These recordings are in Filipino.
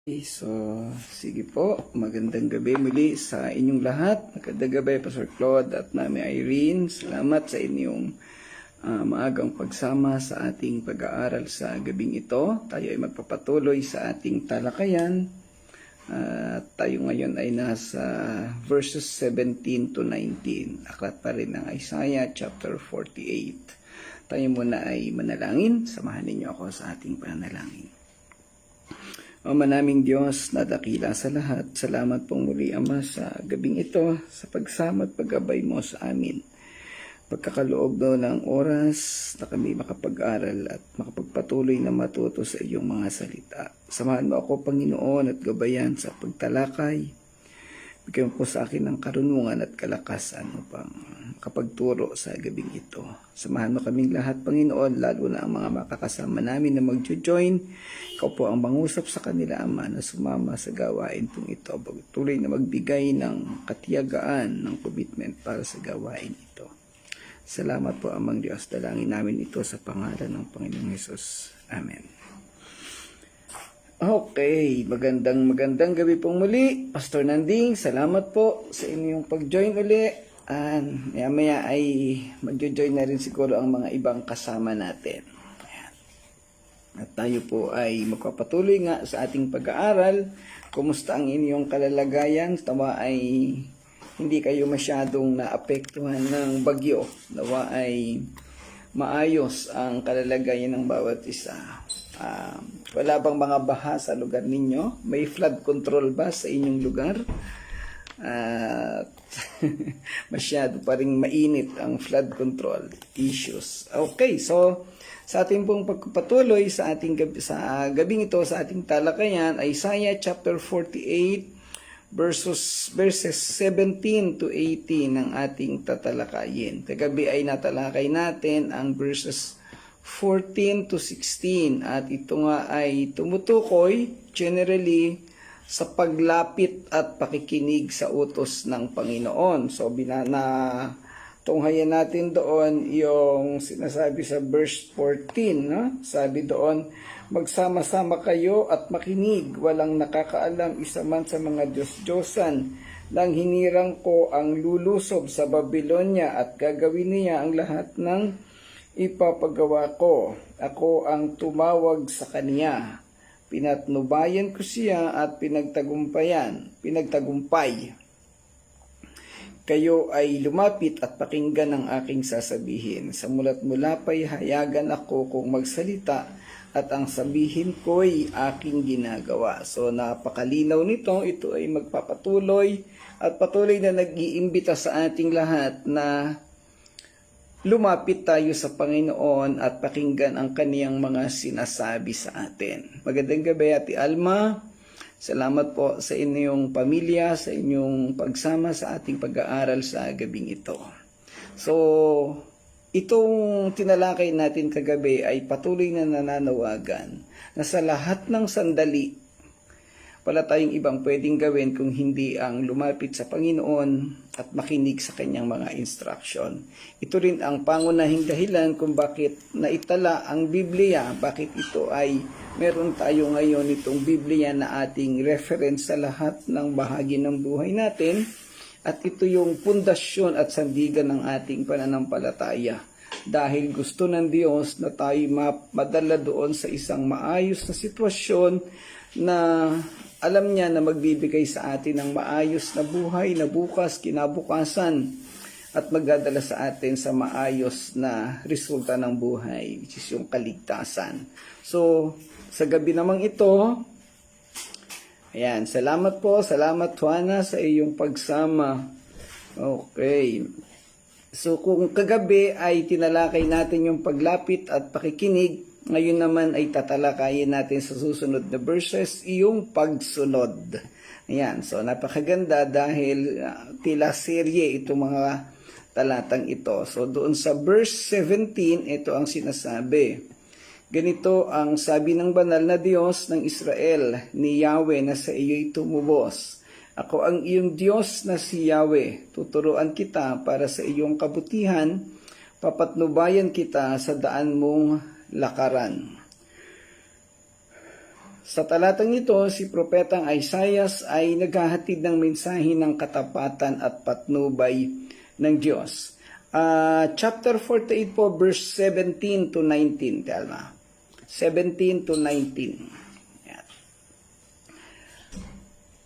So, sige po, magandang gabi muli sa inyong lahat. Magandang gabi, Pastor Claude at Mami Irene. Salamat sa inyong maagang pagsama sa ating pag-aaral sa gabing ito. Tayo ay magpapatuloy sa ating talakayan. Tayo ngayon ay nasa verses 17 to 19. Aklat pa rin ng Isaiah chapter 48. Tayo muna ay manalangin. Samahan ninyo ako sa ating panalangin. O manaming Diyos na dakila sa lahat, salamat pong muli Ama sa gabing ito, sa pagsama at paggabay mo sa amin. Pagkakaloob no ng oras na kami makapag-aral at makapagpatuloy na matuto sa iyong mga salita. Samahan mo ako Panginoon at gabayan sa pagtalakay. Bigyan mo po sa akin ng karunungan at kalakasan upang makapagturo sa gabing ito. Samahan mo kaming lahat, Panginoon, lalo na ang mga makakasama namin na magjo-join. Ikaw po ang mangusap sa kanila, Ama, na sumama sa gawain pong ito. Tuloy na magbigay ng katiyagaan, ng commitment para sa gawain ito. Salamat po, Amang Diyos. Dalangin namin ito sa pangalan ng Panginoong Hesus. Amen. Okay, magandang gabi pong muli. Pastor Nanding, salamat po sa inyong pag-join uli. Maya ay mag-join na rin siguro ang mga ibang kasama natin. Ayan. At tayo po ay magpapatuloy nga sa ating pag-aaral. Kumusta ang inyong kalalagayan? Tawa ay hindi kayo masyadong naapektuhan ng bagyo. Nawa ay maayos ang kalalagayan ng bawat isa. Wala bang mga baha sa lugar ninyo? May flood control ba sa inyong lugar? Masyado pa rin mainit ang flood control issues. Okay, so sa ating pong pagpapatuloy sa gabing ito, sa ating talakayan, Isaiah chapter 48 verses 17 to 18 ang ating tatalakayin. Kagabi ay natalakay natin ang verses 14 to 16 at ito nga ay tumutukoy generally sa paglapit at pakikinig sa utos ng Panginoon. So tunghayan natin doon yung sinasabi sa verse 14, no? Sabi doon, magsama-sama kayo at makinig, walang nakakaalam isa man sa mga Diyos-Diyosan. Nang hinirang ko ang lulusob sa Babylonia at gagawin niya ang lahat ng ipapagawa ko. Ako ang tumawag sa kaniya. Pinatnubayan ko siya at pinagtagumpay. Kayo ay lumapit at pakinggan ang aking sasabihin. Sa mulat mula pa'y hayagan ako kung magsalita at ang sabihin ko'y aking ginagawa. So napakalinaw nito, ito ay magpapatuloy at patuloy na nag-iimbita sa ating lahat na lumapit tayo sa Panginoon at pakinggan ang kaniyang mga sinasabi sa atin. Magandang gabi, Ate Alma. Salamat po sa inyong pamilya, sa inyong pagsama sa ating pag-aaral sa gabing ito. So, itong tinalakay natin kagabi ay patuloy na nananawagan na sa lahat ng sandali, wala tayong ibang pwedeng gawin kung hindi ang lumapit sa Panginoon at makinig sa kanyang mga instruction. Ito rin ang pangunahing dahilan kung bakit naitala ang Biblia, bakit ito ay meron tayo ngayon itong Biblia na ating reference sa lahat ng bahagi ng buhay natin, at ito yung pundasyon at sandigan ng ating pananampalataya. Dahil gusto ng Diyos na tayo madala doon sa isang maayos na sitwasyon na alam niya na magbibigay sa atin ng maayos na buhay na bukas, kinabukasan, at magdadala sa atin sa maayos na resulta ng buhay, which is yung kaligtasan. So, sa gabi namang ito, ayan, salamat po, salamat Juana sa iyong pagsama. Okay. So, kung kagabi ay tinalakay natin yung paglapit at pakikinig, ngayon naman ay tatalakayin natin sa susunod na verses yung pagsunod. Ayan, so napakaganda dahil tila serye itong mga talatang ito. So doon sa verse 17, ito ang sinasabi. Ganito ang sabi ng banal na Diyos ng Israel, ni Yahweh na sa iyo'y tumubos. Ako ang iyong Diyos na si Yahweh. Tuturuan kita para sa iyong kabutihan. Papatnubayan kita sa daan mong lakaran. Sa talatang ito, si Propetang Isaias ay naghahatid ng mensahe ng katapatan at patnubay ng Diyos. Chapter 48 po, verse 17 to 19, Telma. 17 to 19. Yan.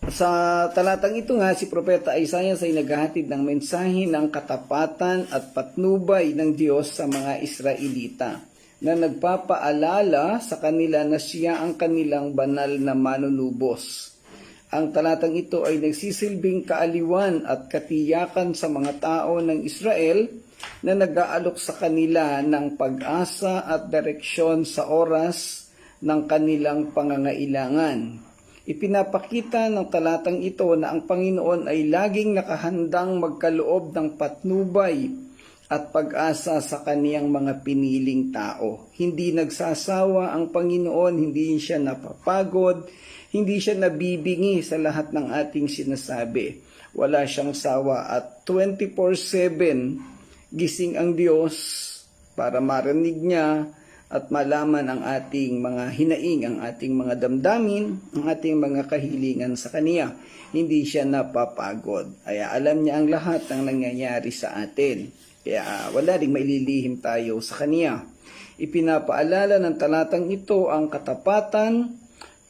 Sa talatang ito nga, si Propeta Isaias ay naghahatid ng mensahe ng katapatan at patnubay ng Diyos sa mga Israelita na nagpapaalala sa kanila na siya ang kanilang banal na manunubos. Ang talatang ito ay nagsisilbing kaaliwan at katiyakan sa mga tao ng Israel na nag-aalok sa kanila ng pag-asa at direksyon sa oras ng kanilang pangangailangan. Ipinapakita ng talatang ito na ang Panginoon ay laging nakahandang magkaloob ng patnubay at pag-asa sa kaniyang mga piniling tao. Hindi nagsasawa ang Panginoon, hindi siya napapagod, hindi siya nabibingi sa lahat ng ating sinasabi. Wala siyang sawa at 24/7 gising ang Diyos para marinig niya at malaman ang ating mga hinaing, ang ating mga damdamin, ang ating mga kahilingan sa Kaniya. Hindi siya napapagod. Kaya alam niya ang lahat ng nangyayari sa atin. Kaya wala ring maililihim tayo sa Kaniya. Ipinapaalala ng talatang ito ang katapatan,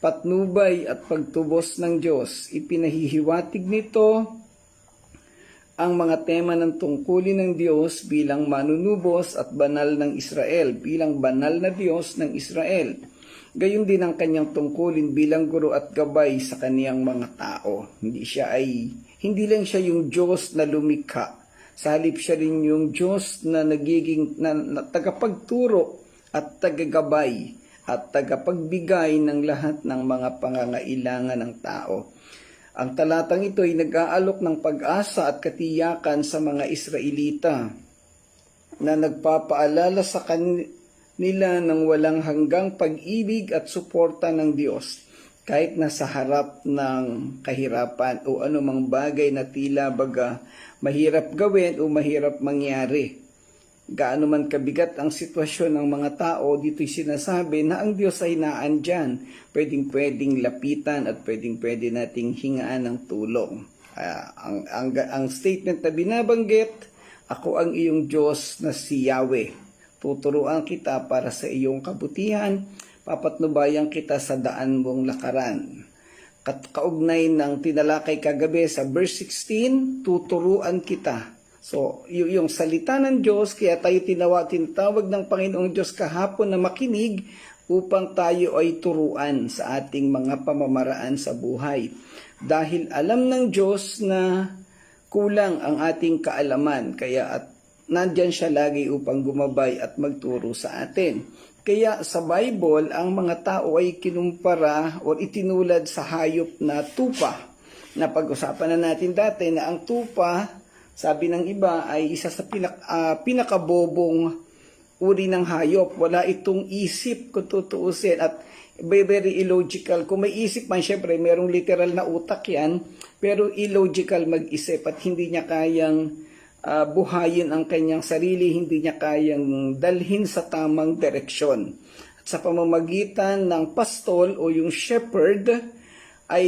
patnubay at pagtubos ng Diyos. Ipinahihiwatig nito ang mga tema ng tungkulin ng Diyos bilang manunubos at banal ng Israel, bilang banal na Diyos ng Israel. Gayon din ang kanyang tungkulin bilang guro at gabay sa kaniyang mga tao. Hindi lang siya yung Diyos na lumikha. Sa halip siya rin yung Diyos na nagiging na tagapagturo at tagagabay at tagapagbigay ng lahat ng mga pangangailangan ng tao. Ang talatang ito ay nag-aalok ng pag-asa at katiyakan sa mga Israelita na nagpapaalala sa kanila ng walang hanggang pag-ibig at suporta ng Diyos kahit nasa harap ng kahirapan o anumang bagay na tila baga mahirap gawin o mahirap mangyari. Gaano man kabigat ang sitwasyon ng mga tao, dito'y sinasabi na ang Diyos ay naandyan. Pwedeng lapitan at pwede nating hingaan ng tulong. Ang statement na binabanggit, ako ang iyong Diyos na si Yahweh. Tuturuan kita para sa iyong kabutihan, papatnubayan kita sa daan mong lakaran. Kaugnay ng tinalakay kagabi sa verse 16, tuturuan kita. So, yung salita ng Diyos, kaya tayo tinatawag ng Panginoong Diyos kahapon na makinig upang tayo ay turuan sa ating mga pamamaraan sa buhay. Dahil alam ng Diyos na kulang ang ating kaalaman, kaya nandyan siya lagi upang gumabay at magturo sa atin. Kaya sa Bible, ang mga tao ay kinumpara o itinulad sa hayop na tupa. Napag-usapan na natin dati na ang tupa, sabi ng iba, ay isa sa pinakabobong uri ng hayop. Wala itong isip kung tutuusin at very illogical. Kung may isip man, syempre, merong literal na utak yan, pero illogical mag-isip at hindi niya kayang buhayin ang kanyang sarili, hindi niya kayang dalhin sa tamang direksyon. At sa pamamagitan ng pastol o yung shepherd, ay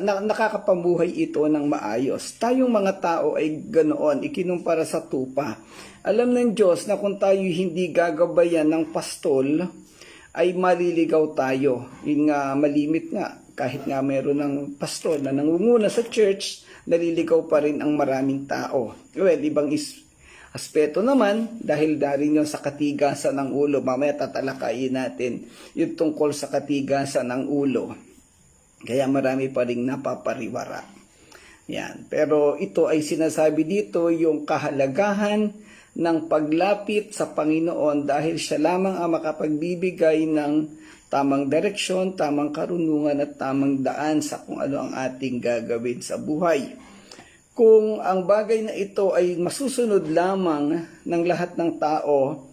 nakakapamuhay ito ng maayos. Tayong mga tao ay ganoon, ikinumpara sa tupa. Alam ng Diyos na kung tayo hindi gagabayan ng pastol, ay maliligaw tayo. Yun nga, malimit nga. Kahit nga meron ng pastol na nangunguna sa church, naliligaw pa rin ang maraming tao. Well, ibang aspeto naman, dahil darin yun sa katigasan ng ulo. Mamaya tatalakayin natin yung tungkol sa katigasan ng ulo. Kaya marami pa rin napapariwara. Yan. Pero ito ay sinasabi dito yung kahalagahan ng paglapit sa Panginoon dahil siya lamang ang makapagbibigay ng tamang direksyon, tamang karunungan at tamang daan sa kung ano ang ating gagawin sa buhay. Kung ang bagay na ito ay masusunod lamang ng lahat ng tao,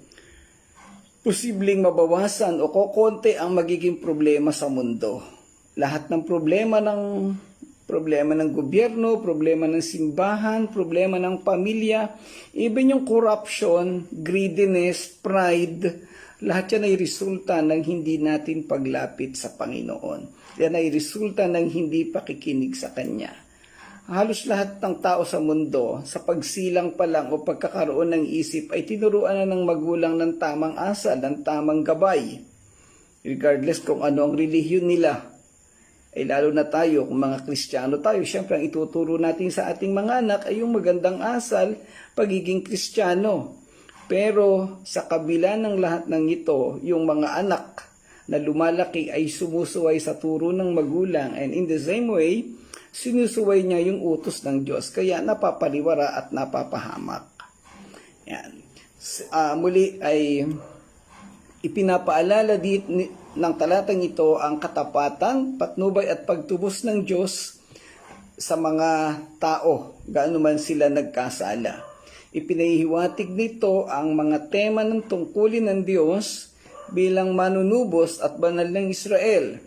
posibleng mabawasan o kokonti ang magiging problema sa mundo. Lahat ng problema ng gobyerno, problema ng simbahan, problema ng pamilya, even yung corruption, greediness, pride, lahat yan ay resulta ng hindi natin paglapit sa Panginoon. Yan ay resulta ng hindi pakikinig sa Kanya. Halos lahat ng tao sa mundo, sa pagsilang pa lang o pagkakaroon ng isip, ay tinuruan na ng magulang ng tamang asal, ng tamang gabay. Regardless kung ano ang relihiyon nila. Ay lalo na tayo, kung mga Kristiyano tayo, syempre ang ituturo natin sa ating mga anak ay yung magandang asal, pagiging Kristiyano. Pero sa kabila ng lahat ng ito, yung mga anak na lumalaki ay sumusuway sa turo ng magulang, and in the same way, sinusuway niya yung utos ng Diyos, kaya napapaliwara at napapahamak. Yan. Muli ay ipinapaalala ng talatang ito ang katapatan, patnubay at pagtubos ng Diyos sa mga tao, gaano man sila nagkasala. Ipinahihiwatig nito ang mga tema ng tungkulin ng Diyos bilang manunubos at banal ng Israel.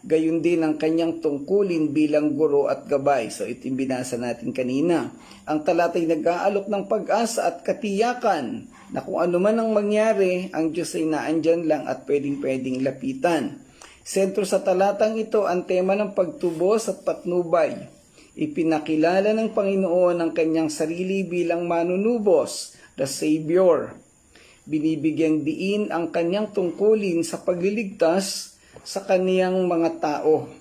Gayon din ang kanyang tungkulin bilang guro at gabay. So ito yung binasa natin kanina. Ang talatay nag-aalok ng pag-asa at katiyakan na kung ano man ang mangyari, ang Diyos ay naandyan lang at pwedeng lapitan. Sentro sa talatang ito ang tema ng pagtubos at patnubay. Ipinakilala ng Panginoon ang kanyang sarili bilang manunubos, the Savior. Binibigyang diin ang kanyang tungkulin sa pagliligtas sa kaniyang mga tao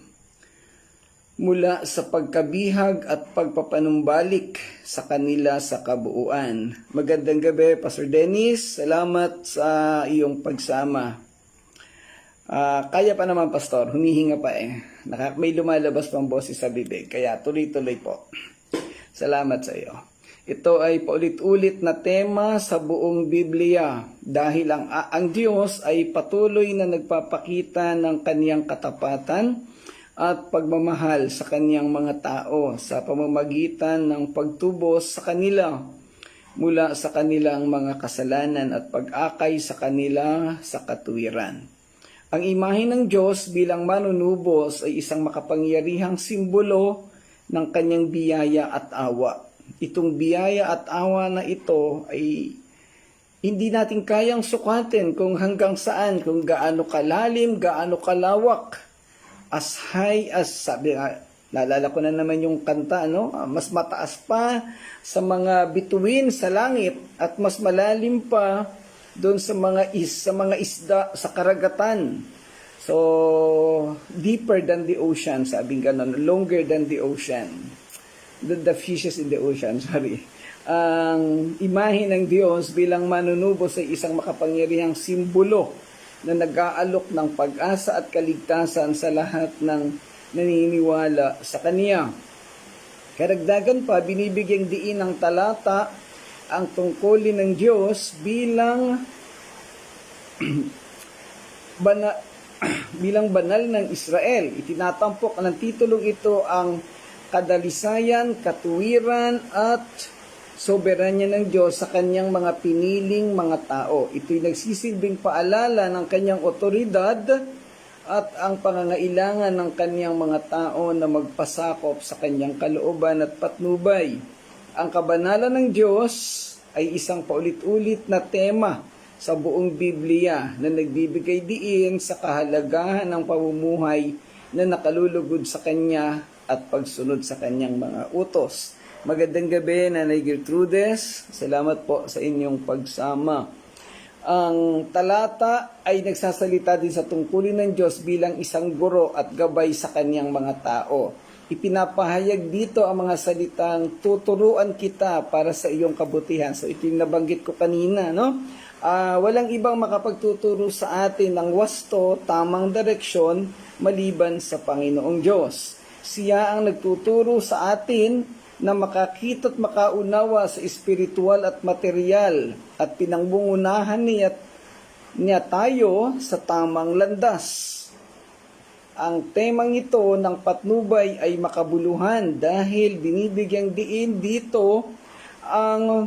mula sa pagkabihag at pagpapanumbalik sa kanila sa kabuuan. Magandang gabi, Pastor Dennis. Salamat sa iyong pagsama. Kaya pa naman, Pastor. Humihinga pa eh. May lumalabas pang boses sa bibig. Kaya tuloy-tuloy po. Salamat sa iyo. Ito ay paulit-ulit na tema sa buong Biblia dahil ang Diyos ay patuloy na nagpapakita ng kaniyang katapatan at pagmamahal sa kaniyang mga tao sa pamamagitan ng pagtubos sa kanila mula sa kanilang mga kasalanan at pag-akay sa kanila sa katuwiran. Ang imahe ng Diyos bilang manunubos ay isang makapangyarihang simbolo ng kanyang biyaya at awa. Itong biyaya at awa na ito ay hindi natin kayang sukatin kung hanggang saan, kung gaano kalalim, gaano kalawak. As high as, naalala ko na naman yung kanta, no? Mas mataas pa sa mga bituin sa langit at mas malalim pa doon sa mga isda sa karagatan. So, deeper than the ocean, sabing ganon, longer than the ocean. The fishes in the ocean, sorry. Ang imahe ng Diyos bilang manunubos ay isang makapangyarihang simbolo na nag-aalok ng pag-asa at kaligtasan sa lahat ng naniniwala sa Kanya. Karagdagan pa, binibigyang diin ng talata ang tungkulin ng Diyos bilang bilang banal ng Israel. Itinatampok ng titulong ito ang kadalisayan, katuwiran at soberanya ng Diyos sa kanyang mga piniling mga tao. Ito'y nagsisilbing paalala ng kanyang otoridad at ang pangangailangan ng kanyang mga tao na magpasakop sa kanyang kalooban at patnubay. Ang kabanalan ng Diyos ay isang paulit-ulit na tema sa buong Biblia na nagbibigay diin sa kahalagahan ng pamumuhay na nakalulugod sa Kanya at pagsunod sa Kanyang mga utos. Magandang gabi, Nanay Gertrudes. Salamat po sa inyong pagsama. Ang talata ay nagsasalita din sa tungkulin ng Diyos bilang isang guro at gabay sa Kanyang mga tao. Ipinapahayag dito ang mga salitang tuturuan kita para sa iyong kabutihan. So ito yung nabanggit ko kanina, no? Walang ibang makapagtuturo sa atin ng wasto, tamang direksyon, maliban sa Panginoong Diyos. Siya ang nagtuturo sa atin na makakita at makaunawa sa espiritual at material at pinangungunahan niya tayo sa tamang landas. Ang temang ito ng patnubay ay makabuluhan dahil binibigyang diin dito ang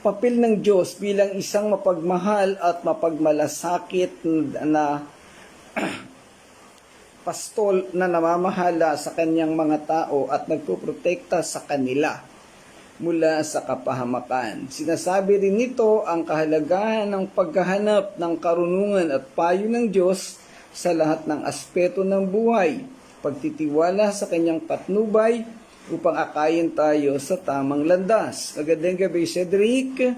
papel ng Diyos bilang isang mapagmahal at mapagmalasakit na pastol na namamahala sa kanyang mga tao at nagpoprotekta sa kanila. mula sa kapahamakan. Sinasabi rin nito ang kahalagahan ng paghahanap ng karunungan at payo ng Diyos sa lahat ng aspeto ng buhay, pagtitiwala sa kanyang patnubay upang akayin tayo sa tamang landas. Magandang gabi, Cedric.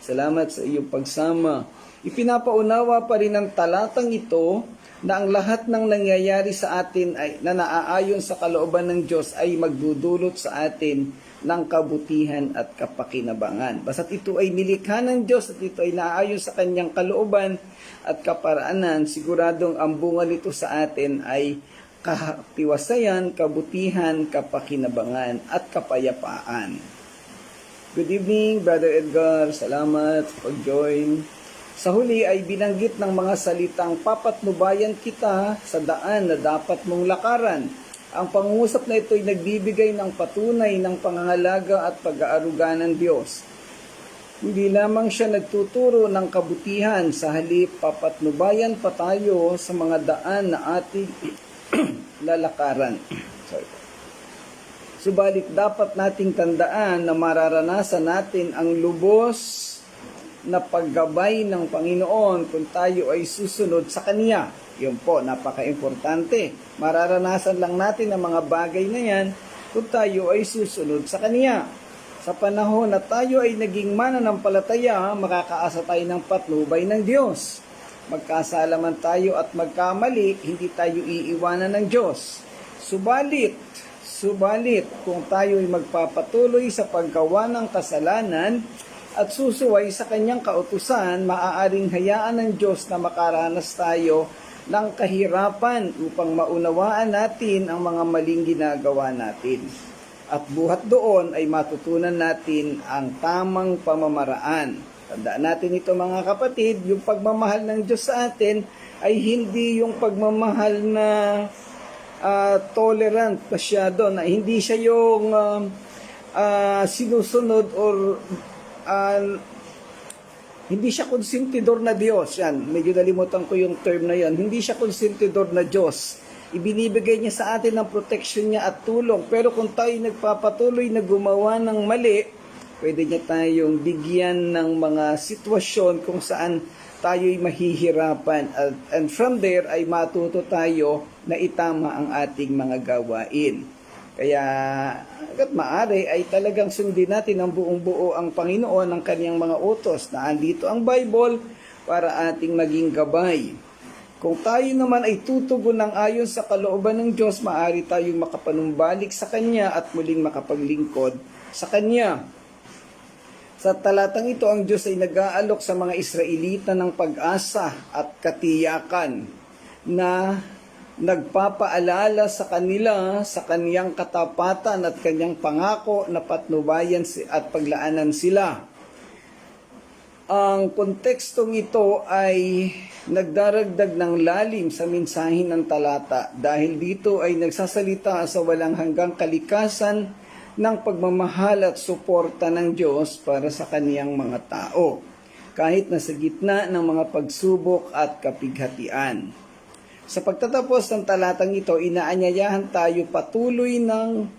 Salamat sa iyong pagsama. Ipinapaunawa pa rin ng talatang ito na ang lahat ng nangyayari sa atin ay na naaayon sa kalooban ng Diyos ay magdudulot sa atin ng kabutihan at kapakinabangan. Basta't ito ay nilikha ng Diyos at ito ay naaayon sa kanyang kalooban at kaparaanan, siguradong ang bunga nito sa atin ay katiwasayan, kabutihan, kapakinabangan at kapayapaan. Good evening, Brother Edgar. Salamat sa pag-join. Sa huli ay binanggit ng mga salitang papatnubayan kita sa daan na dapat mong lakaran. Ang pangungusap na ito ay nagbibigay ng patunay ng pangangalaga at pag-aaruga ng Diyos. Hindi lamang siya nagtuturo ng kabutihan, sa halip papatnubayan pa tayo sa mga daan na ating lalakaran. Subalit dapat nating tandaan na mararanasan natin ang lubos na paggabay ng Panginoon kung tayo ay susunod sa Kanya. Yun po, napaka-importante. Mararanasan lang natin ang mga bagay na yan kung tayo ay susunod sa Kanya. Sa panahon na tayo ay naging mananampalataya, makakaasa tayo ng patnubay ng Diyos. Magkasala man tayo at magkamali, hindi tayo iiwanan ng Diyos. Subalit, kung tayo ay magpapatuloy sa paggawa ng kasalanan at susuway sa kanyang kautusan, maaaring hayaan ng Diyos na makaranas tayo ng kahirapan upang maunawaan natin ang mga maling ginagawa natin. At buhat doon ay matutunan natin ang tamang pamamaraan. Tandaan natin ito mga kapatid, yung pagmamahal ng Diyos sa atin ay hindi yung pagmamahal na tolerant masyado, na hindi siya yung sinusunod or hindi siya konsentidor na Diyos. Yan, medyo nalimutan ko yung term na yan. Hindi siya konsentidor na Diyos. Ibinibigay niya sa atin ang protection niya at tulong. Pero kung tayo nagpapatuloy na gumawa ng mali, pwede niya tayong bigyan ng mga sitwasyon kung saan tayo'y mahihirapan. And from there ay matuto tayo na itama ang ating mga gawain. Kaya, hangga't maaari ay talagang sundin natin ang buong-buo ang Panginoon ng kanyang mga utos na andito ang Bible para ating maging gabay. Kung tayo naman ay tutugon ng ayon sa kalooban ng Diyos, maaari tayong makapanumbalik sa Kanya at muling makapaglingkod sa Kanya. Sa talatang ito, ang Diyos ay nag-aalok sa mga Israelita ng pag-asa at katiyakan na nagpapaalala sa kanila sa kaniyang katapatan at kanyang pangako na patnubayan at paglaanan sila. Ang kontekstong ito ay nagdaragdag ng lalim sa mensahe ng talata dahil dito ay nagsasalita sa walang hanggang kalikasan ng pagmamahal at suporta ng Diyos para sa kaniyang mga tao, kahit na sa gitna ng mga pagsubok at kapighatian. Sa pagtatapos ng talatang ito, inaanyayahan tayo patuloy ng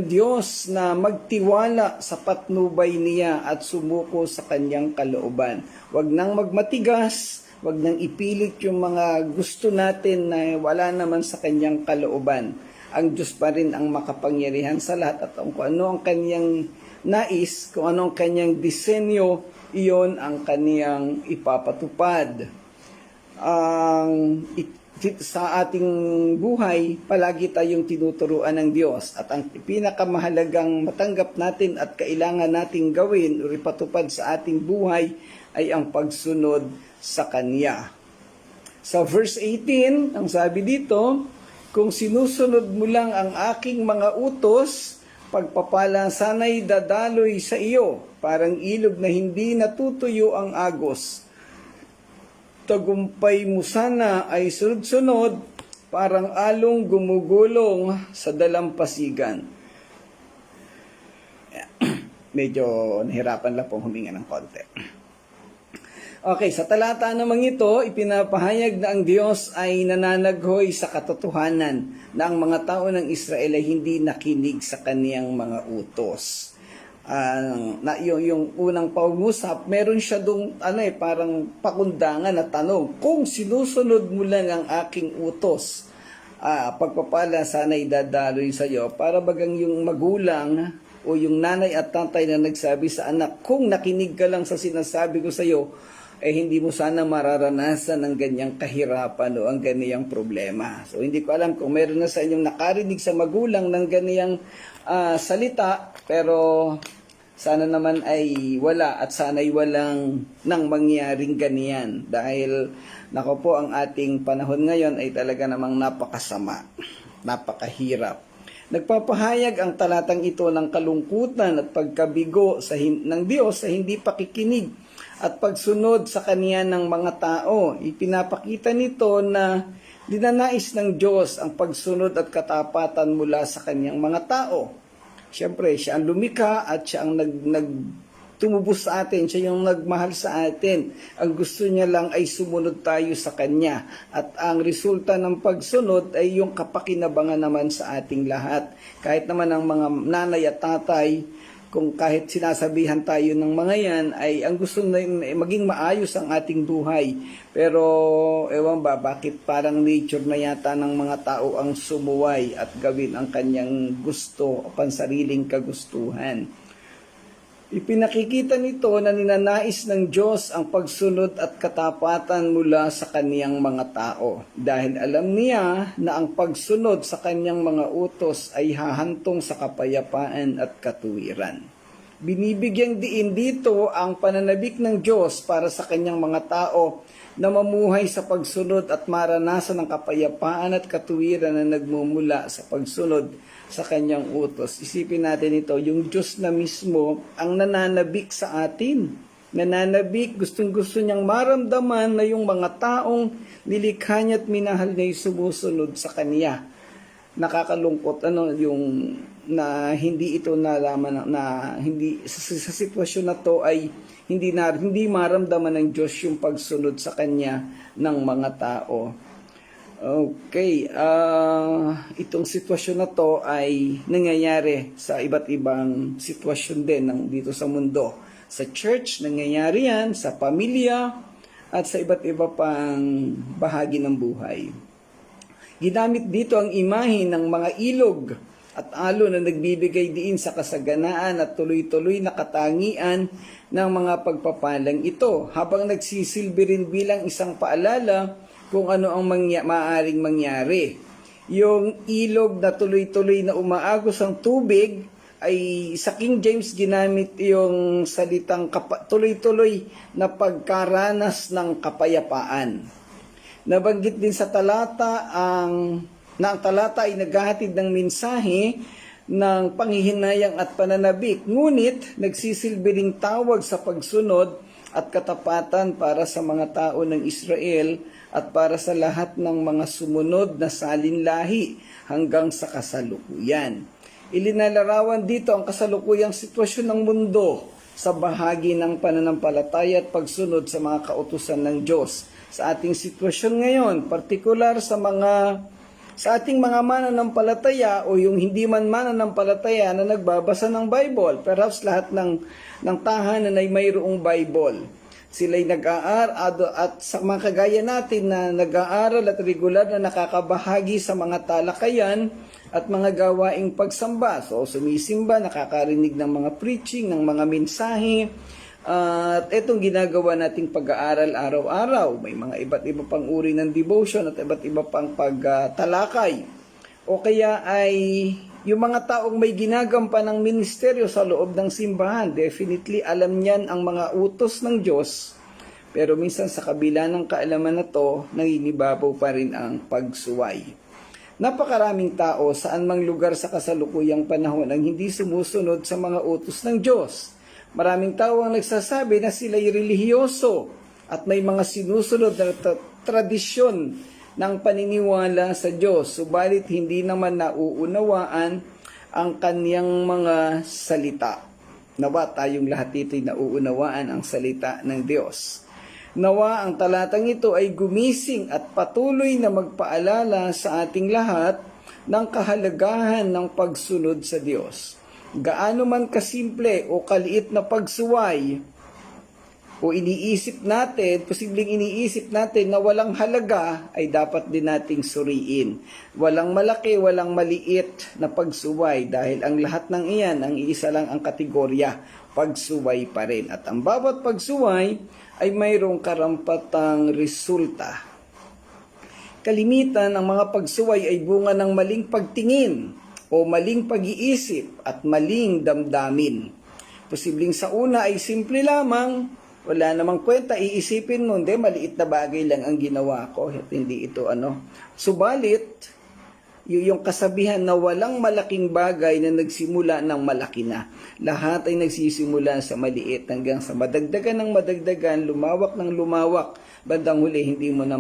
Diyos na magtiwala sa patnubay niya at sumuko sa kanyang kalooban. Huwag nang magmatigas, huwag nang ipilit yung mga gusto natin na wala naman sa kanyang kalooban. Ang Diyos pa rin ang makapangyarihan sa lahat at kung ano ang kanyang nais, kung ano ang kanyang disenyo, iyon ang kanyang ipapatupad. Sa ating buhay, palagi tayong tinuturuan ng Diyos at ang pinakamahalagang matanggap natin at kailangan nating gawin o ipatupad sa ating buhay ay ang pagsunod sa Kanya. Sa verse 18, ang sabi dito, kung sinusunod mo lang ang aking mga utos, pagpapala sana'y dadaloy sa iyo, parang ilog na hindi natutuyo ang agos. Tagumpay mo sana ay sunod-sunod, parang along gumugulong sa dalampasigan. Medyo nahirapan lang pong huminga ng konti. Okay, sa talata namang ito, ipinapahayag na ang Diyos ay nananaghoy sa katotohanan na ang mga tao ng Israel ay hindi nakinig sa kaniyang mga utos. yung unang pag-usap, meron siya dong parang pakundangan na tanong, kung sinusunod mo lang ang aking utos, pagpapala sana'y dadaloy sa iyo. Para bagang yung magulang o yung nanay at tatay na nagsabi sa anak, kung nakinig ka lang sa sinasabi ko sa iyo, hindi mo sana mararanasan ng ganyang kahirapan o ang ganyang problema. So hindi ko alam kung meron na sa inyong nakarinig sa magulang ng ganyang salita, pero sana naman ay wala at sana'y walang nang mangyaring ganyan. Dahil nako po, ang ating panahon ngayon ay talaga namang napakasama, napakahirap. Nagpapahayag ang talatang ito ng kalungkutan at pagkabigo ng Diyos sa hindi pakikinig at pagsunod sa Kanya ng mga tao. Ipinapakita nito na dinanais ng Diyos ang pagsunod at katapatan mula sa Kanyang mga tao. Siyempre, siya ang lumikha at siya ang tumubos sa atin, siya yung nagmahal sa atin. Ang gusto niya lang ay sumunod tayo sa Kanya. At ang resulta ng pagsunod ay yung kapakinabangan naman sa ating lahat. Kahit naman ang mga nanay at tatay, kung kahit sinasabihan tayo ng mga yan, ay ang gusto na maging maayos ang ating buhay. Pero, ewan ba, bakit parang nature na yata ng mga tao ang sumuway at gawin ang kanyang gusto o pansariling kagustuhan. Ipinakikita nito na ninanais ng Diyos ang pagsunod at katapatan mula sa kaniyang mga tao. Dahil alam niya na ang pagsunod sa kaniyang mga utos ay hahantong sa kapayapaan at katuwiran. Binibigyang diin dito ang pananabik ng Diyos para sa kanyang mga tao na mamuhay sa pagsunod at maranasan ng kapayapaan at katuwiran na nagmumula sa pagsunod sa kanyang utos. Isipin natin ito, yung Diyos na mismo ang nananabik sa atin. Nananabik, gustong-gusto niyang maramdaman na yung mga taong nilikha niya at minahal niya ay sumusunod sa Kanya. Nakakalungkot yung na hindi ito nalaman na hindi sa sitwasyon na to ay hindi maramdaman ng Diyos yung pagsunod sa Kanya ng mga tao. Okay, itong sitwasyon na to ay nangyayari sa iba't ibang sitwasyon din dito sa mundo. Sa church, nangyayari yan, sa pamilya, at sa iba't iba pang bahagi ng buhay. Ginamit dito ang imahe ng mga ilog at alon na nagbibigay diin sa kasaganaan at tuloy-tuloy na katangian ng mga pagpapalang ito, habang nagsisilbi rin bilang isang paalala kung ano ang maaaring mangyari. Yung ilog na tuloy-tuloy na umaagos ang tubig ay sa King James ginamit yung salitang tuloy-tuloy na pagkaranas ng kapayapaan. Nabanggit din sa talata ang talata ay naghahatid ng mensahe ng panghihinayang at pananabik, ngunit nagsisilbi ring tawag sa pagsunod at katapatan para sa mga tao ng Israel at para sa lahat ng mga sumunod na salinlahi hanggang sa kasalukuyan. Ilinalarawan dito ang kasalukuyang sitwasyon ng mundo sa bahagi ng pananampalataya at pagsunod sa mga kautusan ng Diyos. Sa ating sitwasyon ngayon, partikular sa ating mga mananampalataya o yung hindi man mananampalataya na nagbabasa ng Bible, perhaps lahat ng tahanan ay mayroong Bible. Sila'y nag-aaral at sa mga kagaya natin na nag-aaral at regular na nakakabahagi sa mga talakayan at mga gawaing pagsamba. So sumisimba, nakakarinig ng mga preaching, ng mga mensahe. At itong ginagawa nating pag-aaral araw-araw, may mga iba't iba pang uri ng devotion at iba't iba pang pagtalakay. O kaya ay yung mga taong may ginagampan ng ministeryo sa loob ng simbahan, definitely alam niyan ang mga utos ng Diyos. Pero minsan sa kabila ng kaalaman na to, nangingibabaw pa rin ang pagsuway. Napakaraming tao saan mang lugar sa kasalukuyang panahon ang hindi sumusunod sa mga utos ng Diyos. Maraming tao ang nagsasabi na sila'y relihiyoso at may mga sinusunod na tradisyon ng paniniwala sa Diyos, subalit hindi naman nauunawaan ang kaniyang mga salita. Nawa tayong lahat dito'y nauunawaan ang salita ng Diyos. Nawa ang talatang ito ay gumising at patuloy na magpaalala sa ating lahat ng kahalagahan ng pagsunod sa Diyos. gaano man kasimple o kaliit na pagsuway o iniisip natin, posibleng iniisip natin na walang halaga, ay dapat din nating suriin. Walang malaki, walang maliit na pagsuway dahil ang lahat ng iyan, ang iisa lang ang kategorya, pagsuway pa rin. At ang bawat pagsuway ay mayroong karampatang resulta. Kalimitan, ang mga pagsuway ay bunga ng maling pagtingin o maling pag-iisip at maling damdamin. Posibleng sa una ay simple lamang, wala namang kwenta, iisipin mo, hindi, maliit na bagay lang ang ginawa ko, at hindi ito Subalit, yung kasabihan na walang malaking bagay na nagsimula ng malaki na. Lahat ay nagsisimula sa maliit hanggang sa madagdagan ng madagdagan, lumawak ng lumawak. Bandang huli, hindi mo na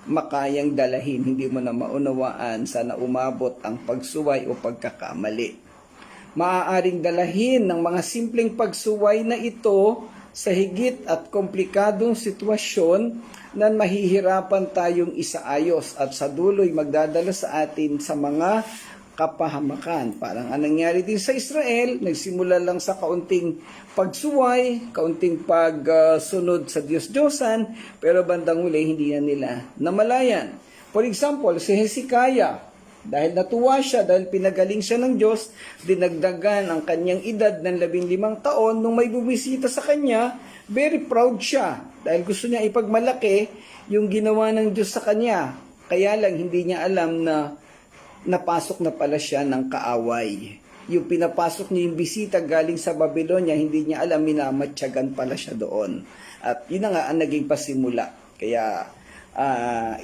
makayang dalahin, hindi mo na maunawaan sana umabot ang pagsuway o pagkakamali. Maaaring dalahin ng mga simpleng pagsuway na ito sa higit at komplikadong sitwasyon na mahihirapan tayong isaayos at sa dulo'y magdadala sa atin sa mga kapahamakan. Parang anong nangyari din sa Israel, nagsimula lang sa kaunting pagsuway, kaunting pagsunod sa Diyos-Diyosan, pero bandang huli hindi na nila namalayan. For example, si Hezekiah, dahil natuwa siya, dahil pinagaling siya ng Diyos, dinagdagan ang kanyang edad ng 15 taon. Nung may bumisita sa kanya, very proud siya. Dahil gusto niya ipagmalaki yung ginawa ng Diyos sa kanya. Kaya lang hindi niya alam na napasok na pala siya ng kaaway. Yung pinapasok niya yung bisita galing sa Babylonia, hindi niya alam, minamatyagan pala siya doon. At yun na nga ang naging pasimula. Kaya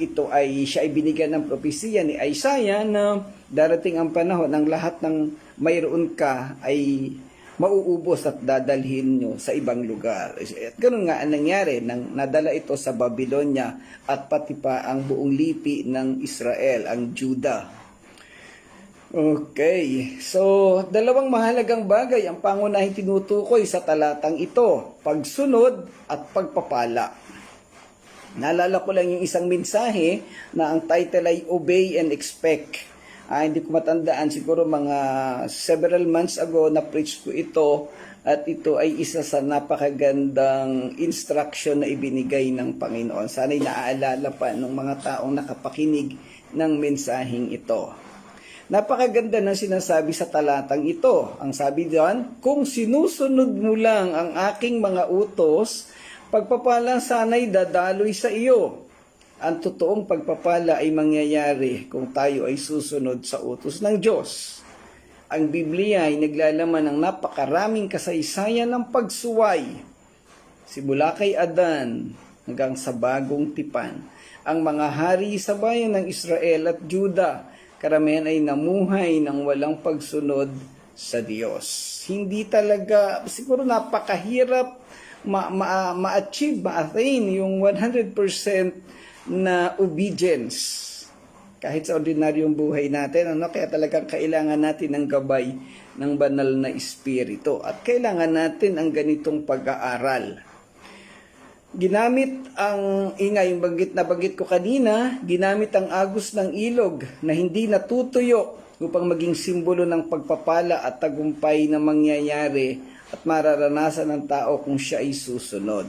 ito ay siya ay binigyan ng propesiya ni Isaiah na darating ang panahon ng lahat ng mayroon ka ay mauubos at dadalhin nyo sa ibang lugar. At ganoon nga ang nangyari nang nadala ito sa Babylonia at pati pa ang buong lipi ng Israel, ang Judah. Okay, so dalawang mahalagang bagay ang pangunahing tinutukoy sa talatang ito, pagsunod at pagpapala. Naalala ko lang yung isang mensahe na ang title ay Obey and Expect. Hindi ko matandaan, siguro mga several months ago na preach ko ito, at ito ay isa sa napakagandang instruction na ibinigay ng Panginoon. Sana'y naaalala pa ng mga taong nakapakinig ng mensaheng ito. Napakaganda ng sinasabi sa talatang ito. Ang sabi diyan, kung sinusunod mo lang ang aking mga utos, pagpapala sana'y dadaloy sa iyo. Ang totoong pagpapala ay mangyayari kung tayo ay susunod sa utos ng Diyos. Ang Biblia ay naglalaman ng napakaraming kasaysayan ng pagsuway. Simula kay Adan hanggang sa bagong tipan. Ang mga hari sa bayan ng Israel at Juda, karamihan ay namuhay ng walang pagsunod sa Diyos. Hindi talaga, siguro napakahirap ma-achieve, ma-attain yung 100% na obedience kahit sa ordinaryong buhay natin. Kaya talagang kailangan natin ng gabay ng banal na espiritu at kailangan natin ang ganitong pag-aaral. Ginamit ang yung banggit ko kanina, ginamit ang agos ng ilog na hindi natutuyo upang maging simbolo ng pagpapala at tagumpay na mangyayari at mararanasan ng tao kung siya ay susunod.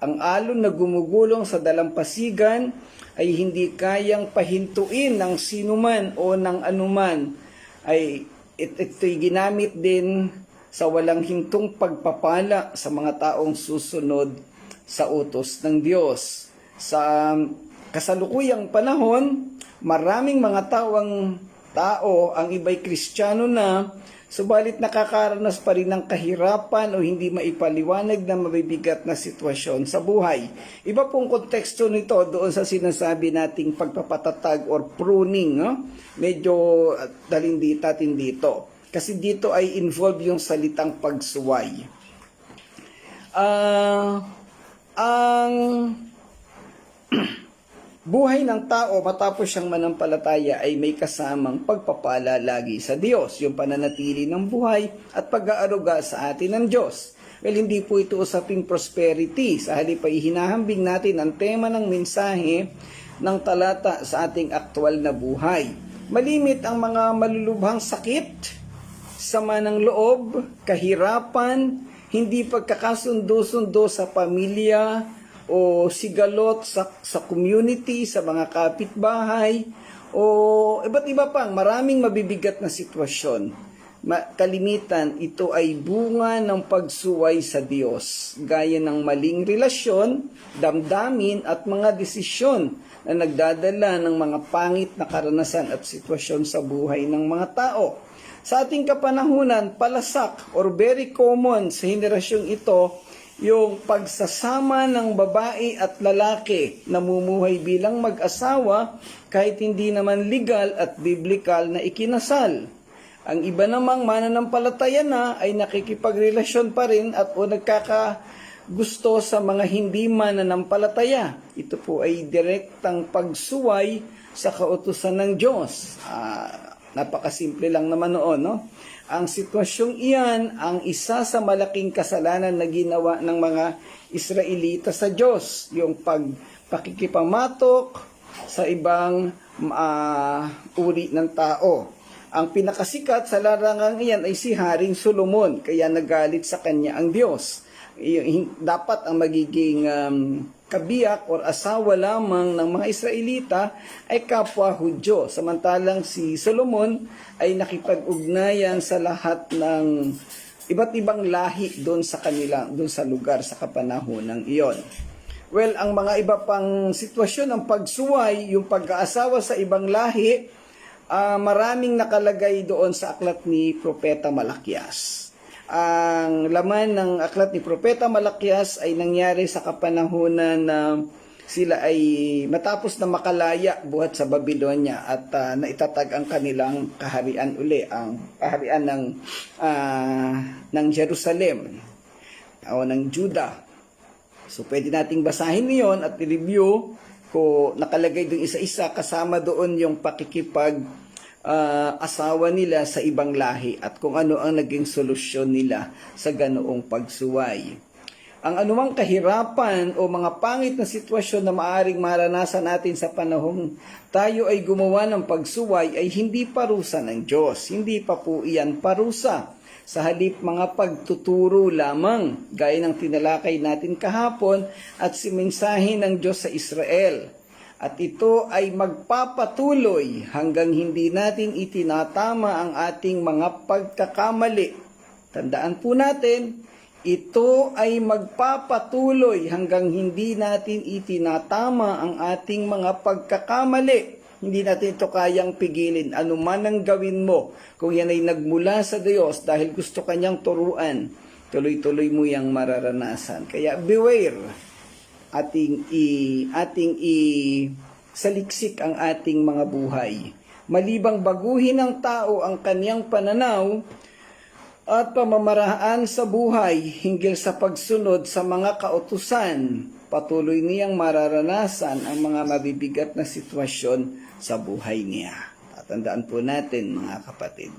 Ang alon na gumugulong sa dalampasigan ay hindi kayang pahintuin ng sinuman o ng anuman. Ito'y ginamit din sa walang hintong pagpapala sa mga taong susunod sa utos ng Diyos. Sa kasalukuyang panahon, maraming mga tao, ang iba'y Kristiyano na, subalit nakakaranas pa rin ng kahirapan o hindi maipaliwanag na mabibigat na sitwasyon sa buhay. Iba pong konteksto nito doon sa sinasabi nating pagpapatatag or pruning. Medyo dalhin natin dito. Kasi dito ay involved yung salitang pagsuway. Ang buhay ng tao matapos siyang manampalataya ay may kasamang pagpapala lagi sa Diyos, yung pananatili ng buhay at pag-aaruga sa atin ng Diyos. Well, hindi po ito usaping prosperity. Sa halip ay hinahambing natin ang tema ng mensahe ng talata sa ating aktwal na buhay. Malimit ang mga malulubhang sakit, sama ng loob, kahirapan, hindi pagkakasundo-sundo sa pamilya o sigalot sa community, sa mga kapitbahay, o iba't iba pang maraming mabibigat na sitwasyon. Kalimitan, ito ay bunga ng pagsuway sa Diyos, gaya ng maling relasyon, damdamin at mga desisyon na nagdadala ng mga pangit na karanasan at sitwasyon sa buhay ng mga tao. Sa ating kapanahunan, palasak or very common sa henerasyong ito, yung pagsasama ng babae at lalaki na namumuhay bilang mag-asawa kahit hindi naman legal at biblical na ikinasal. Ang iba namang mananampalataya na ay nakikipagrelasyon pa rin at o nagkakagusto sa mga hindi mananampalataya. Ito po ay direktang pagsuway sa kautusan ng Diyos. Napakasimple lang naman noon, no? Ang sitwasyong iyan ang isa sa malaking kasalanan na ginawa ng mga Israelita sa Diyos, yung pakikipamatok sa ibang uri ng tao. Ang pinakasikat sa larangang iyan ay si Haring Solomon, kaya nagalit sa kanya ang Diyos. Dapat ang magiging kabiyak or asawa lamang ng mga Israelita ay kapwa Hudyo. Samantalang si Solomon ay nakipag-ugnayan sa lahat ng iba't ibang lahi doon sa kanila, doon sa lugar sa kapanahonang iyon. Well, ang mga iba pang sitwasyon ng pagsuway, yung pag-aasawa sa ibang lahi, maraming nakalagay doon sa aklat ni Propeta Malakias. Ang laman ng aklat ni Propeta Malakias ay nangyari sa kapanahunan na sila ay matapos na makalaya buhat sa Babylonia at naitatag ang kanilang kaharian uli, ang kaharian ng Jerusalem o ng Judah. So pwede nating basahin niyon at i-review ko nakalagay doon isa-isa, kasama doon yung asawa nila sa ibang lahi at kung ano ang naging solusyon nila sa ganoong pagsuway. Ang anumang kahirapan o mga pangit na sitwasyon na maaring maranasan natin sa panahong tayo ay gumawa ng pagsuway ay hindi parusa ng Diyos. Hindi pa po iyan parusa. Sa halip mga pagtuturo lamang, gaya ng tinalakay natin kahapon at si mensahe ng Diyos sa Israel. At ito ay magpapatuloy hanggang hindi natin itinatama ang ating mga pagkakamali. Tandaan po natin, ito ay magpapatuloy hanggang hindi natin itinatama ang ating mga pagkakamali. Hindi natin ito kayang pigilin. Ano man ang gawin mo, kung yan ay nagmula sa Diyos dahil gusto kanyang turuan, tuloy-tuloy mo yang mararanasan. Kaya beware. Ating saliksik ang ating mga buhay. Malibang baguhin ng tao ang kaniyang pananaw at pamamaraan sa buhay hinggil sa pagsunod sa mga kautusan, patuloy niyang mararanasan ang mga mabibigat na sitwasyon sa buhay niya. Tatandaan po natin, mga kapatid.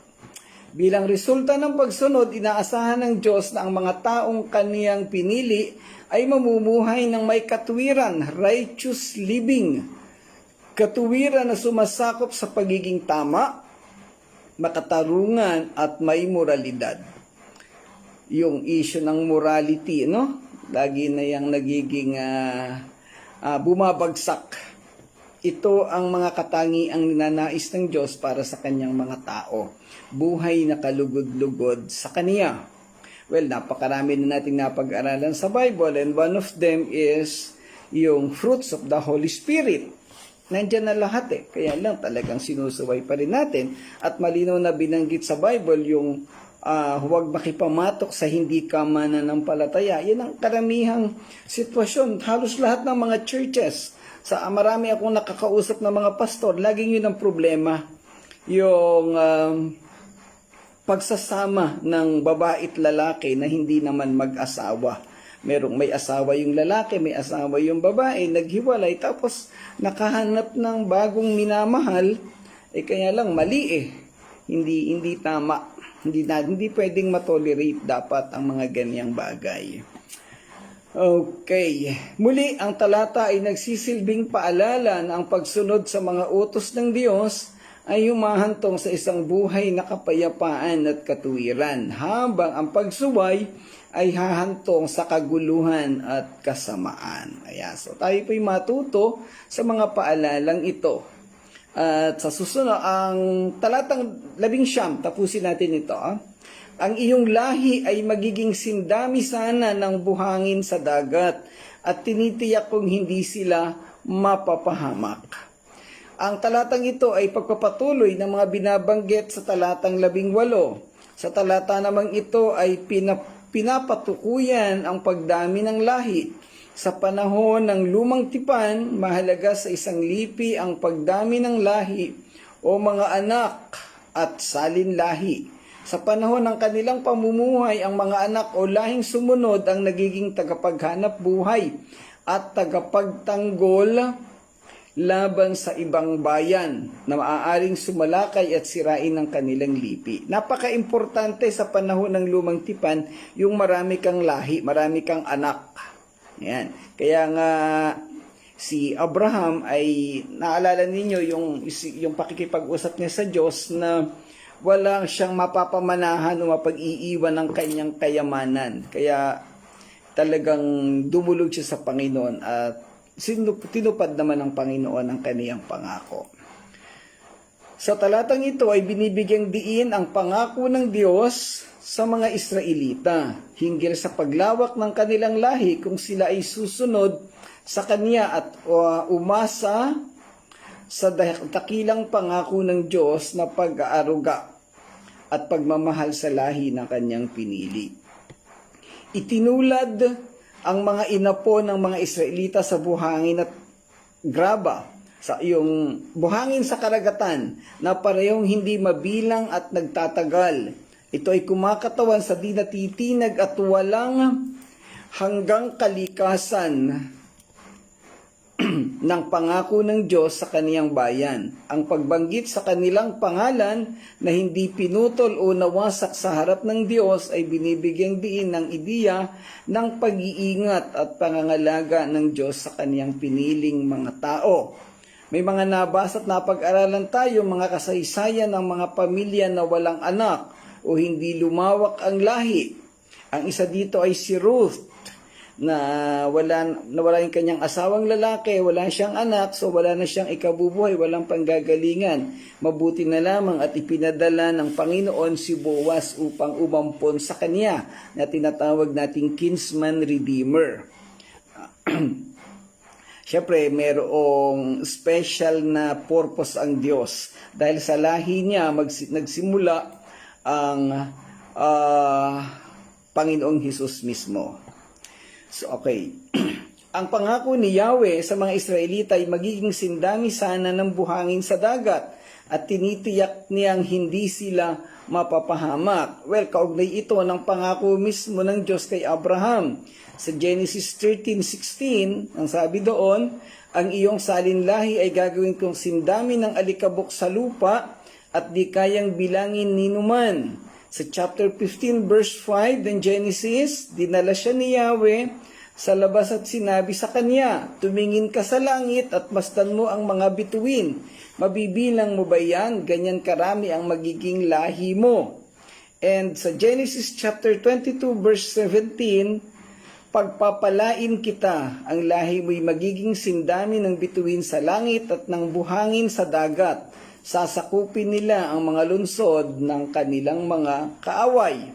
Bilang resulta ng pagsunod, inaasahan ng Diyos na ang mga taong kaniyang pinili ay mamumuhay ng may katuwiran, righteous living. Katuwiran na sumasakop sa pagiging tama, makatarungan at may moralidad. Yung issue ng morality, no? Lagi na yung nagiging bumabagsak. Ito ang mga katangiang ninanais ng Diyos para sa kanyang mga tao. Buhay na kalugod-lugod sa Kaniya. Well, napakarami na nating napag-aralan sa Bible and one of them is yung fruits of the Holy Spirit. Nandiyan na lahat eh. Kaya lang talagang sinusuway pa rin natin. At malinaw na binanggit sa Bible yung huwag makipamatok sa hindi ka mananampalataya. Yan ang karamihang sitwasyon. Halos lahat ng mga churches, marami akong nakakausap ng mga pastor, laging yun ang problema. Yung pagsasama ng babae at lalaki na hindi naman mag-asawa. May asawa yung lalaki, may asawa yung babae, naghiwalay, tapos nakahanap ng bagong minamahal, kaya lang mali eh. Hindi tama. Hindi pwedeng matolerate dapat ang mga ganyang bagay. Okay. Muli, ang talata ay nagsisilbing paalala na ang pagsunod sa mga utos ng Diyos ay humahantong sa isang buhay na kapayapaan at katuwiran, habang ang pagsuway ay hahantong sa kaguluhan at kasamaan. Ayan, so tayo po'y matuto sa mga paalalang ito. At sa susunod, ang talatang 11, tapusin natin ito. Ang iyong lahi ay magiging sindami sana ng buhangin sa dagat, at tinitiyak kong hindi sila mapapahamak. Ang talatang ito ay pagpapatuloy ng mga binabanggit sa talatang 18. Sa talata namang ito ay pinapatukuyan ang pagdami ng lahi. Sa panahon ng lumang tipan, mahalaga sa isang lipi ang pagdami ng lahi o mga anak at salin lahi. Sa panahon ng kanilang pamumuhay, ang mga anak o lahing sumunod ang nagiging tagapaghanap buhay at tagapagtanggol laban sa ibang bayan na maaaring sumalakay at sirain ng kanilang lipi. Napaka-importante sa panahon ng lumang tipan yung marami kang lahi, marami kang anak. Yan. Kaya nga si Abraham ay naalala ninyo yung pakikipag-usap niya sa Diyos na wala siyang mapapamanahan o mapag-iiwan ng kanyang kayamanan. Kaya talagang dumulog siya sa Panginoon at tinupad naman ng Panginoon ang kaniyang pangako. Sa talatang ito ay binibigyang diin ang pangako ng Diyos sa mga Israelita hinggil sa paglawak ng kanilang lahi kung sila ay susunod sa Kanya at umasa sa dakilang pangako ng Diyos na pag-aaruga at pagmamahal sa lahi ng Kanyang pinili. Itinulad ang mga inapo ng mga Israelita sa buhangin at graba, sa iyong buhangin sa karagatan na parehong hindi mabilang at nagtatagal. Ito ay kumakatawan sa di natitinag at walang hanggang kalikasan ng pangako ng Diyos sa kaniyang bayan. Ang pagbanggit sa kanilang pangalan na hindi pinutol o nawasak sa harap ng Diyos ay binibigyang diin ng ideya ng pag-iingat at pangangalaga ng Diyos sa kaniyang piniling mga tao. May mga nabasa at napag-aralan tayo mga kasaysayan ng mga pamilya na walang anak o hindi lumawak ang lahi. Ang isa dito ay si Ruth, na wala yung kanyang asawang lalaki, wala siyang anak, so wala na siyang ikabubuhay, walang panggagalingan. Mabuti na lamang at ipinadala ng Panginoon si Boaz upang umampon sa kanya, na tinatawag nating kinsman redeemer. Siyempre, mayroong special na purpose ang Diyos dahil sa lahi niya nagsimula ang Panginoong Hesus mismo. So, okay. Ang pangako ni Yahweh sa mga Israelita ay magiging sindami sana ng buhangin sa dagat at tinitiyak niyang hindi sila mapapahamak. Well, kaugnay ito ng pangako mismo ng Diyos kay Abraham. Sa Genesis 13:16, ang sabi doon, ang iyong salinlahi ay gagawin kong sindami ng alikabok sa lupa at di kayang bilangin ninuman. Sa chapter 15 verse 5 ng Genesis, dinala siya ni Yahweh sa labas at sinabi sa kanya, tumingin ka sa langit at masdan mo ang mga bituin. Mabibilang mo ba yan? Ganyan karami ang magiging lahi mo. And sa Genesis chapter 22 verse 17, pagpapalain kita, ang lahi mo'y magiging sindami ng bituin sa langit at ng buhangin sa dagat. Sasakupin nila ang mga lunsod ng kanilang mga kaaway.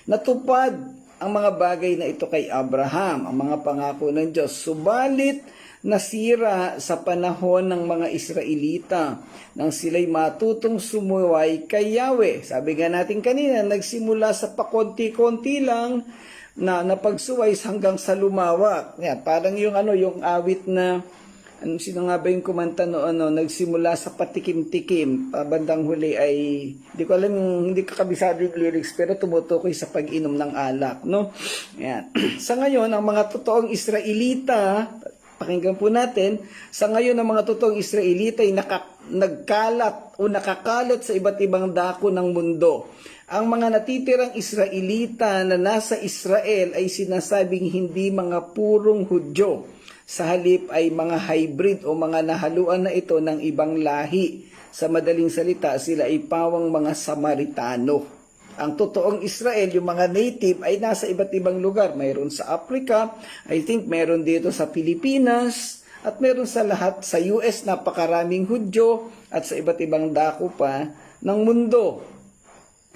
Natupad ang mga bagay na ito kay Abraham, ang mga pangako ng Diyos. Subalit nasira sa panahon ng mga Israelita nang sila'y matutong sumuway kay Yahweh. Sabi nga natin kanina, nagsimula sa pakonti-konti lang na napagsuway hanggang sa lumawak. Yan, parang yung awit na sino nga ba yung kumanta noon, nagsimula sa patikim-tikim, bandang huli ay, hindi ko alam, hindi ko kabisado yung lyrics, pero tumutukoy sa pag-inom ng alak, no? Yan. Sa ngayon, ang mga totoong Israelita, pakinggan po natin, sa ngayon, ang mga totoong Israelita ay nakakalat sa iba't ibang dako ng mundo. Ang mga natitirang Israelita na nasa Israel ay sinasabing hindi mga purong Hudyo. Sa halip ay mga hybrid o mga nahaluan na ito ng ibang lahi. Sa madaling salita, sila ay pawang mga Samaritano. Ang totoong Israel, yung mga native, ay nasa iba't ibang lugar. Mayroon sa Africa, I think meron dito sa Pilipinas, at meron sa lahat sa US, napakaraming Hudyo, at sa iba't ibang dako pa ng mundo.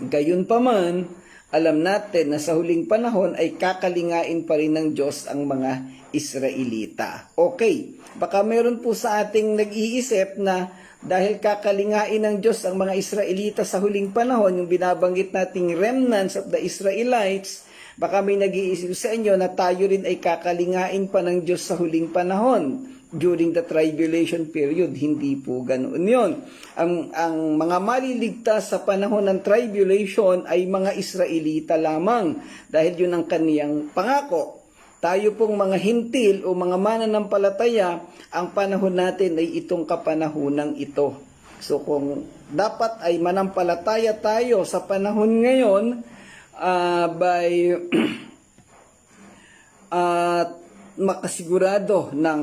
Gayunpaman, alam natin na sa huling panahon ay kakalingain pa rin ng Diyos ang mga Israelita. Okay, baka meron po sa ating nag-iisip na dahil kakalingain ng Diyos ang mga Israelita sa huling panahon, yung binabanggit nating remnants of the Israelites, baka may nag-iisip sa inyo na tayo rin ay kakalingain pa ng Diyos sa huling panahon during the tribulation period. Hindi po ganoon yun. Ang mga maliligtas sa panahon ng tribulation ay mga Israelita lamang dahil yun ang kaniyang pangako. Tayo pong mga hintil o mga mananampalataya, ang panahon natin ay itong kapanahunang ito. So kung dapat ay manampalataya tayo sa panahon ngayon, makasigurado ng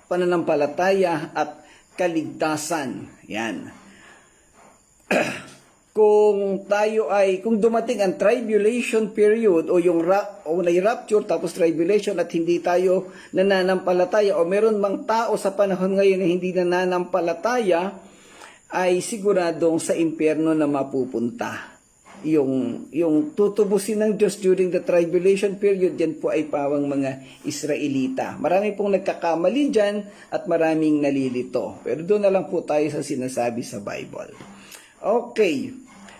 pananampalataya at kaligtasan. Yan. Kung dumating ang tribulation period o yung rapture tapos tribulation at hindi tayo nananampalataya o meron mang tao sa panahon ngayon na hindi nananampalataya, ay siguradong sa impyerno na mapupunta. Yung tutubusin ng Diyos during the tribulation period, yan po ay pawang mga Israelita. Marami pong nagkakamali dyan at maraming nalilito. Pero doon na lang po tayo sa sinasabi sa Bible. Okay,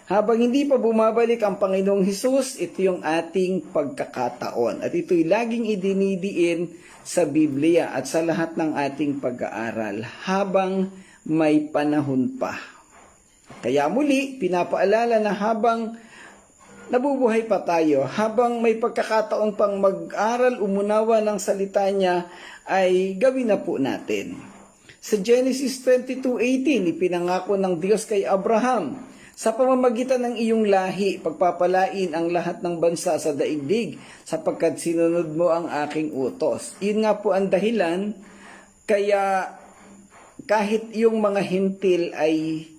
habang hindi pa bumabalik ang Panginoong Hesus, ito yung ating pagkakataon. At ito'y laging idinidiin sa Biblia at sa lahat ng ating pag-aaral habang may panahon pa. Kaya muli, pinapaalala na habang nabubuhay pa tayo, habang may pagkakataon pang mag-aral, umunawa ng salita niya, ay gawin na po natin. Sa Genesis 22:18, ipinangako ng Diyos kay Abraham, sa pamamagitan ng iyong lahi, pagpapalain ang lahat ng bansa sa daigdig, sapagkat sinunod mo ang aking utos. Yun nga po ang dahilan, kaya kahit yung mga hintil ay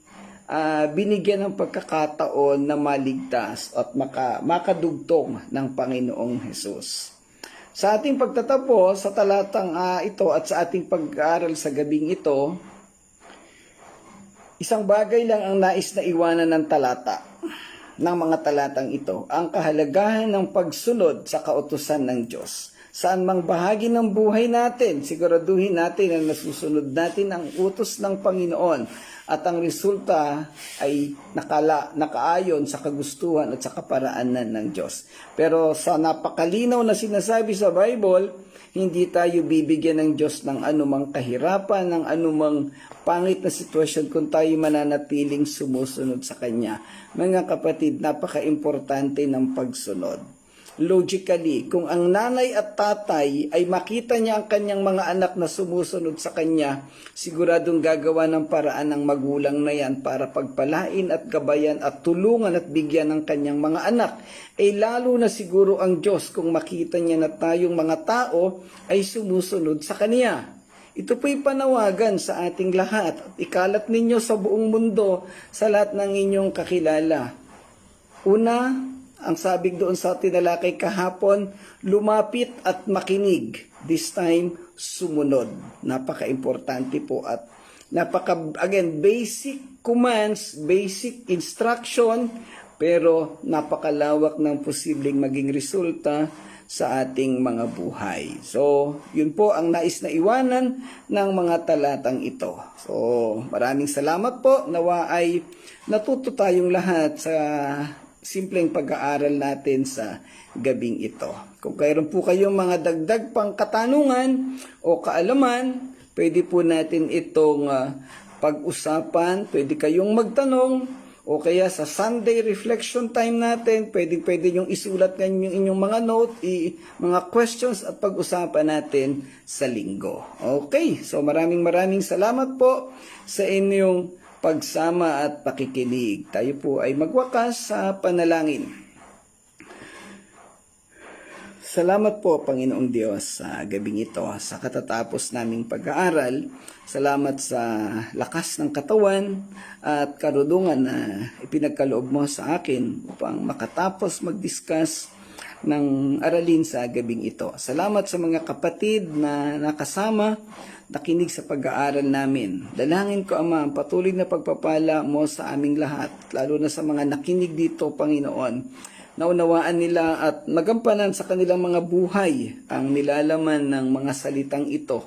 binigyan ng pagkakataon na maligtas at makadugtong ng Panginoong Hesus. Sa ating pagtatapos sa talatang ito at sa ating pag-aaral sa gabing ito, isang bagay lang ang nais na iwanan ng mga talatang ito, ang kahalagahan ng pagsunod sa kautusan ng Diyos. Saan mang bahagi ng buhay natin, siguraduhin natin na nasusunod natin ang utos ng Panginoon at ang resulta ay nakaayon sa kagustuhan at sa kaparaanan ng Diyos. Pero sa napakalinaw na sinasabi sa Bible, hindi tayo bibigyan ng Diyos ng anumang kahirapan, ng anumang pangit na sitwasyon kung tayo mananatiling sumusunod sa Kanya. Mga kapatid, napaka-importante ng pagsunod. Logically, kung ang nanay at tatay ay makita niya ang kanyang mga anak na sumusunod sa kanya, siguradong gagawa ng paraan ng magulang na yan para pagpalain at gabayan at tulungan at bigyan ng kanyang mga anak. Lalo na siguro ang Diyos kung makita niya na tayong mga tao ay sumusunod sa Kanya. Ito po'y panawagan sa ating lahat at ikalat ninyo sa buong mundo sa lahat ng inyong kakilala. Una, ang sabing doon sa tinalakay kahapon, lumapit at makinig. This time, sumunod. Napaka-importante po at basic commands, basic instruction, pero napakalawak ng posibleng maging resulta sa ating mga buhay. So, yun po ang nais na iwanan ng mga talatang ito. So, maraming salamat po. Nawa ay natuto tayong lahat sa simpleng pag-aaral natin sa gabing ito. Kung mayroon po kayong mga dagdag pang katanungan o kaalaman, pwede po natin itong pag-usapan. Pwede kayong magtanong o kaya sa Sunday reflection time natin, pwede yung isulat yung inyong mga note, mga questions at pag-usapan natin sa linggo. Okay, so maraming salamat po sa inyong pagsama at pakikinig. Tayo po ay magwakas sa panalangin. Salamat po, Panginoong Diyos, sa gabing ito, sa katatapos naming pag-aaral. Salamat sa lakas ng katawan at karunungan na ipinagkaloob mo sa akin upang makatapos mag-discuss ng aralin sa gabing ito. Salamat sa mga kapatid na nakasama, nakinig sa pag-aaral namin. Dalangin ko, Ama, ang patuloy na pagpapala mo sa aming lahat, lalo na sa mga nakinig dito, Panginoon. Naunawaan nila at magampanan sa kanilang mga buhay ang nilalaman ng mga salitang ito.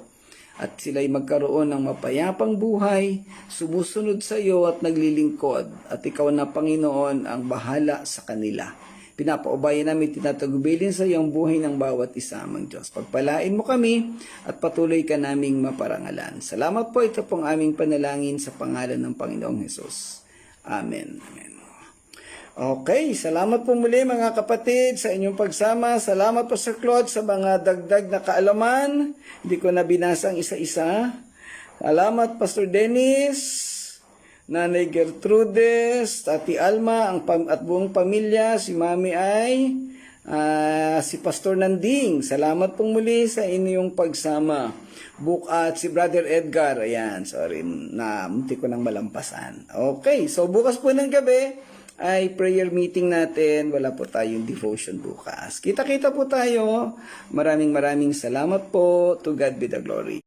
At sila'y magkaroon ng mapayapang buhay, sumusunod sa iyo at naglilingkod. At ikaw na, Panginoon, ang bahala sa kanila. Pinapaubayan namin, tinatagubilin sa iyo ang buhay ng bawat isa amang Diyos. Pagpalain mo kami at patuloy ka naming maparangalan. Salamat po, ito pong aming panalangin sa pangalan ng Panginoong Hesus. Amen. Amen. Okay, salamat po muli mga kapatid sa inyong pagsama. Salamat po Sir Claude sa mga dagdag na kaalaman. Hindi ko na binasa ang isa-isa. Salamat Pastor Dennis, Nanay Gertrudes, Tati Alma at buong pamilya, si Mami ay si Pastor Nanding. Salamat pong muli sa inyong pagsama. At si Brother Edgar, ayan, sorry, munti ko nang malampasan. Okay, so bukas po ng gabi ay prayer meeting natin. Wala po tayong devotion bukas. Kita-kita po tayo. Maraming salamat po. To God be the glory.